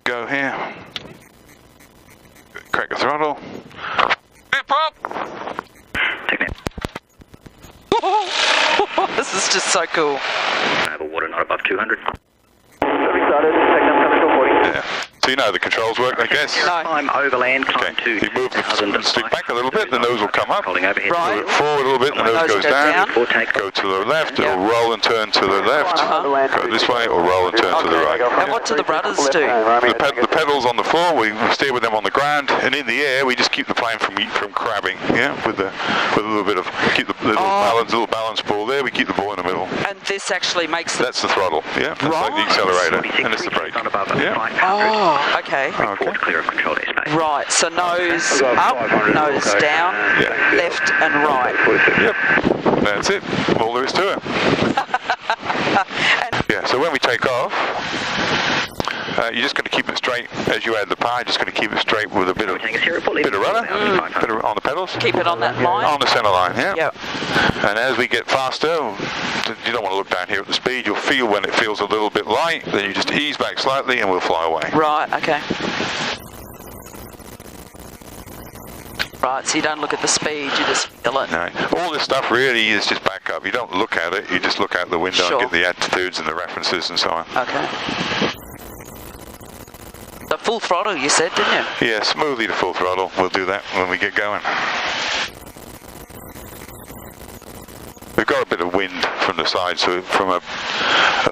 go here. Crack the throttle. Dip up! Take that. This is just so cool. Over water, not above 200. Yeah. So you know how the controls work, I guess? No. Climb overland, climb Okay. to You move the stick back a little bit, the nose will come up. Holding overhead. Right. Move it forward a little bit, the nose Nose goes goes down. down. Go to the left, it'll roll and turn to the left. Go this way, or roll and turn to the right. And what do the rudders do? The pedals on the floor, we steer with them on the ground, and in the air, we just keep the plane from crabbing. Yeah, with a little bit of keep the little balance ball there. We keep the ball in the middle. And this actually makes the... That's the throttle. Yeah, that's like the accelerator, and it's the brake. Not above Yeah. 500. Oh, okay. Report clear of control airspace. Right, so nose up, nose down, Yeah. left and right. Yep, that's it. All there is to it. Yeah. So when we take off, you're just going to keep it straight as you add the power. You're just going to keep it straight with a bit of rudder, bit of on the pedals. Keep it on that line? On the center line, yeah. Yep. And as we get faster, you don't want to look down here at the speed. You'll feel when it feels a little bit light. Then you just ease back slightly, and we'll fly away. Right, okay. Right, so you don't look at the speed, you just feel it. No. All this stuff really is just backup. You don't look at it. You just look out the window Sure. and get the altitudes and the references and so on. Okay. The full throttle you said, didn't you? Yeah, smoothly to full throttle. We'll do that when we get going. We've got a bit of wind from the side, so from a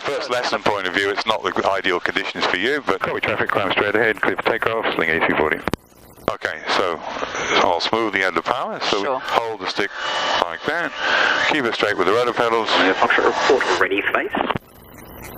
first lesson point of view, it's not the ideal conditions for you, but copy traffic, climb straight ahead, clear for takeoff, sling 8340. Okay, so I'll smoothly add the power, so Sure. we hold the stick like that, keep it straight with the rudder pedals, Foxtrot report ready face.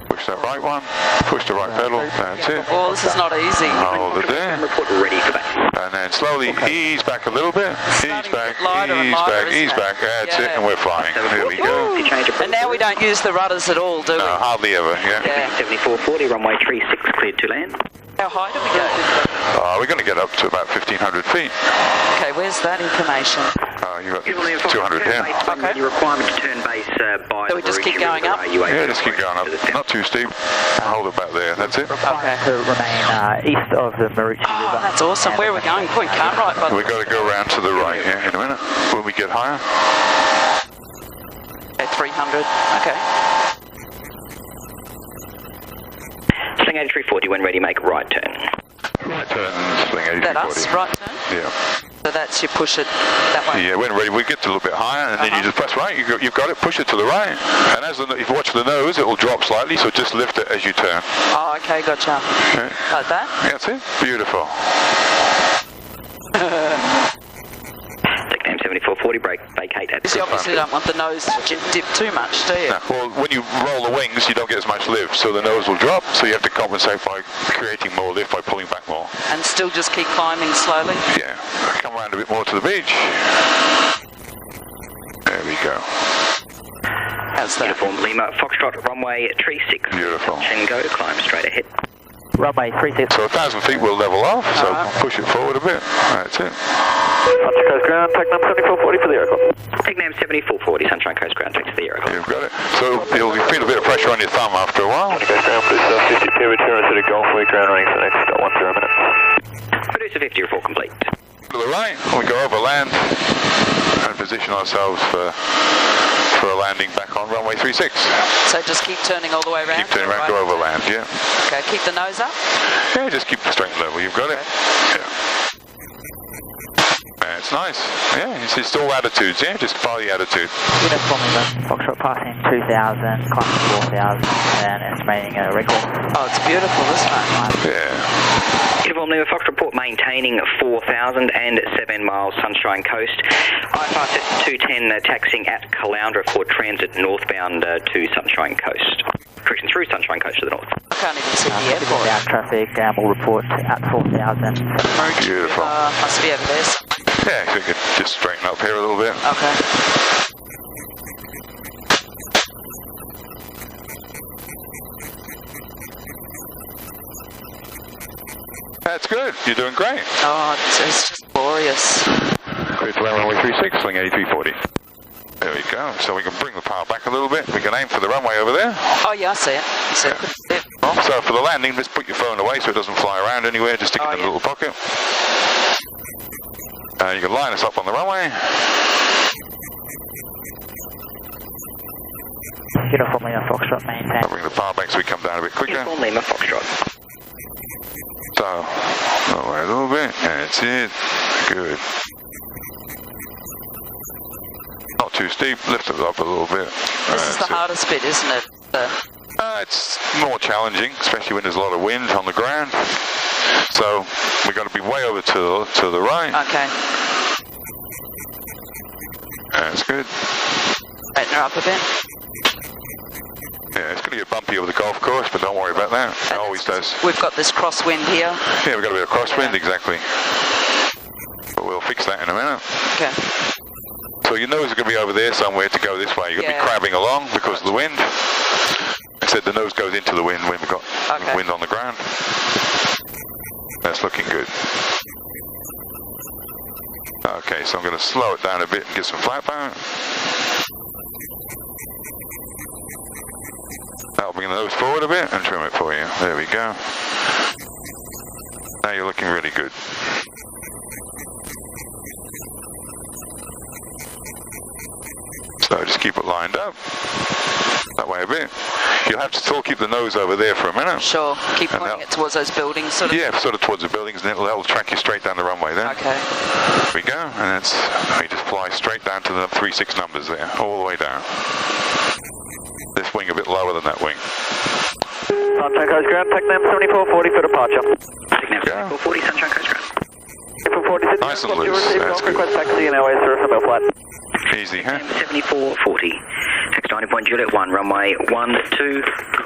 push that right one, push the right pedal, that's it. Oh, this is not easy. Hold it there. Report ready for base. And then slowly ease back a little bit, ease back, lighter and lighter, isn't ease it? back, that's it, Yeah. and we're flying. There we go. And now we don't use the rudders at all, do we? No, hardly ever, yeah. Yeah. 7440, runway 36 cleared to land. How high do we go? We're going to get up to about 1,500 feet. Okay, where's that information? You've got 200 here. Okay. Your requirement to turn base by So we just keep going up? Yeah, just keep going up. Not too steep. Hold it back there, that's it. Okay. To remain east of the Maroochy Oh, River. that's awesome. Where are we going? Point Cartwright, by the way. We've got to go around to the right here in a minute when we get higher. Okay, 300. Okay. Sling 8340 when ready, make right turn. Right turn, sling Is that us? 8340. Right turn? Yeah. So that's you push it that way? Yeah, when ready, we get to a little bit higher, and then you just press right. You've got it, push it to the right. And as if you watch the nose, it will drop slightly, so just lift it as you turn. Oh, okay, gotcha. Okay. Like that? That's it. Beautiful. Take name 7440, break, vacate at Because you obviously don't want the nose to dip too much, do you? No, well, when you roll the wings, you don't get as much lift, so the nose will drop, so you have to compensate by creating more lift by pulling back more. And still just keep climbing slowly? Yeah, come around a bit more to the beach. There we go. How's that? Uniform Lima, Foxtrot, runway 36. Beautiful. And go, climb straight ahead. Runway 36. So 1,000 feet will level off, so Alright. push it forward a bit. That's it. Sunshine Coast Ground, TACNAM 7440 for the aircraft. Take name 7440, Sunshine Coast Ground, takes the aircraft. You've got it. So you'll feel a bit of pressure on your thumb after a while. Coast Ground, Producer 50, return to the Gulfway, ground running for the next 10 minutes. Producer 50, report complete. To the right, we go over land and position ourselves for a landing back on runway 36. So just keep turning all the way around? Keep turning around, go over land, yeah. Okay, keep the nose up? Yeah, just keep the strength level, you've got it. Yeah. That's nice. Yeah, it's just all attitudes, yeah, just follow the attitude. Uniform Lima, Foxtrot passing 2,000, climbing 4,000, and estimating a record. Oh, it's beautiful, isn't it? Yeah. Uniform Lima, Fox report maintaining 4,007 miles Sunshine Coast. IFR set 210 taxiing at Caloundra for transit northbound to Sunshine Coast. Correction, through Sunshine Coast to the north. I can't even see the airport. Down traffic, will report at 4,000. Beautiful. Must be over there. Yeah, so we could just straighten up here a little bit. Okay. That's good. You're doing great. Oh, it's just glorious. Clear to land runway 36, swing 8340. There we go. So we can bring the power back a little bit. We can aim for the runway over there. Oh, yeah, I see it. I see it. Couldn't see it. So for the landing, just put your phone away so it doesn't fly around anywhere, just stick it in a little pocket. You can line us up on the runway. Uniform Lima Foxtrot, maintain. I'll bring the power back so we come down a bit quicker. Uniform Lima Foxtrot. So, lower a little bit, that's it. Good. Not too steep, lift it up a little bit. This is the hardest bit, isn't it? It's more challenging, especially when there's a lot of wind on the ground. So we've got to be way over to the right. Okay. That's good. Straighten her up a bit. Yeah, it's going to get bumpy over the golf course, but don't worry about that. It always does. We've got this crosswind here. Yeah, we've got a bit of crosswind, exactly. But we'll fix that in a minute. Okay. So your nose is going to be over there somewhere to go this way. You're going to be crabbing along because of the wind. I said the nose goes into the wind when we've got wind on the ground. That's looking good. Okay, so I'm going to slow it down a bit and get some flat power. That'll bring the nose forward a bit and trim it for you. There we go. Now you're looking really good. So just keep it lined up. That way a bit. You'll have to still keep the nose over there for a minute. Sure. Keep pointing it towards those buildings, sort of. Yeah, sort of towards the buildings, and that'll track you straight down the runway then. Okay. There we go, and we just fly straight down to the 36 numbers there, all the way down. This wing a bit lower than that wing. Sunshine Coast Ground, TACNAM 7440 for departure. TACNAM 7440, Sunshine Coast Ground. For 46, nice and loose, that's good. Request taxi and airways for a flat. Easy, huh? 7440. Tax 90 Juliet 1, runway 12.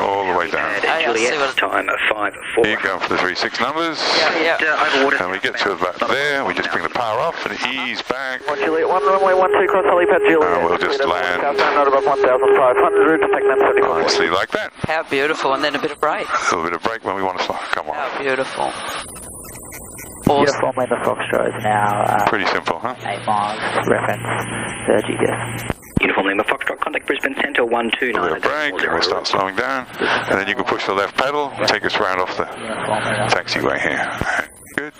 All the way down. Juliet, time 54. You go for the 36 numbers. Yeah. And we get to about there, we just bring the power off and ease back. Juliet 1, runway 12, cross helipad Juliet. And we'll just land. Not about 1,500, TACNAM 7440. Nicely like that. How beautiful, and then a bit of break. A little bit of break when we want to fly. Come on. How beautiful. Uniform Lima Foxtrot is now pretty simple, huh? 8 miles, reference 30 GS. Uniform Lima Foxtrot, contact Brisbane Centre 129. A bit of break, and we start slowing down. And then you can push the left pedal and take us round off the taxiway here. Good.